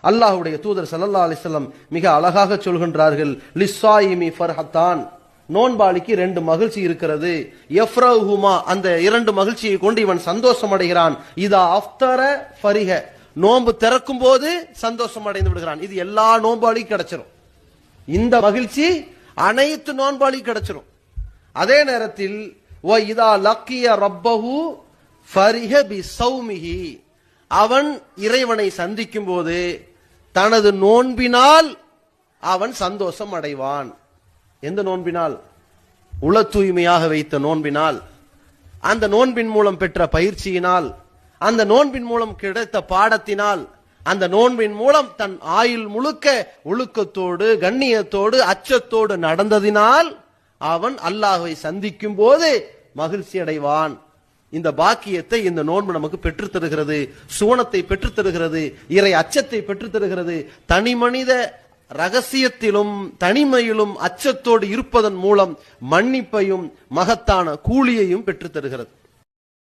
அல்லாஹ்வுடைய தூதர் ஸல்லல்லாஹு அலைஹி வஸல்லம் மிக அழகாக சொல்கின்றார்கள், லிஸ்ஸாயிமி ஃபர்ஹத்தான், நோன்பாளிக்கு 2 மகிழ்ச்சி இருக்கிறது. யஃப்ரஹுமா, அந்த 2 மகிழ்ச்சியை கொண்டு இவன் சந்தோஷம் அடைகிறான். இதா அஃப்தர ஃபரிஹ, நோன்பு திறக்கும் போது சந்தோஷம் அடைந்து விடுகிறான். இது எல்லா நோன்பாளிக்கும் கிடைச்சிரும். இந்த மகிழ்ச்சி அனைத்து நோன்பாளிக்கும் கிடைச்சிரும். அதே நேரத்தில் வ இதா லக்கிய ரப்பஹு ஃபரிஹ பிஸௌமிஹி, அவன் இறைவனை சந்திக்கும் போது தனது நோன்பினால் அவன் சந்தோஷம் அடைவான். எந்த நோன்பினால்? உள தூய்மையாக வைத்த நோன்பினால், அந்த நோன்பின் மூலம் பெற்ற பயிற்சியினால், அந்த நோன்பின் மூலம் கிடைத்த பாடத்தினால், அந்த நோன்பின் மூலம் தன் ஆயுள் முழுக்க ஒழுக்கத்தோடு கண்ணியத்தோடு அச்சத்தோடு நடந்ததினால் அவன் அல்லாஹ்வை சந்திக்கும் போது மகிழ்ச்சி அடைவான். இந்த பாக்கியத்தை இந்த நோன்பு நமக்கு பெற்றுத் தருகிறது. சுவனத்தை பெற்றுத் தருகிறது, இறை அச்சத்தை பெற்றுத் தருகிறது. தனி மனித ரகசியத்திலும் தனிமையிலும் அச்சத்தோடு இருப்பதன் மூலம் மன்னிப்பையும் மகத்தான கூலியையும் பெற்றுத் தருகிறது.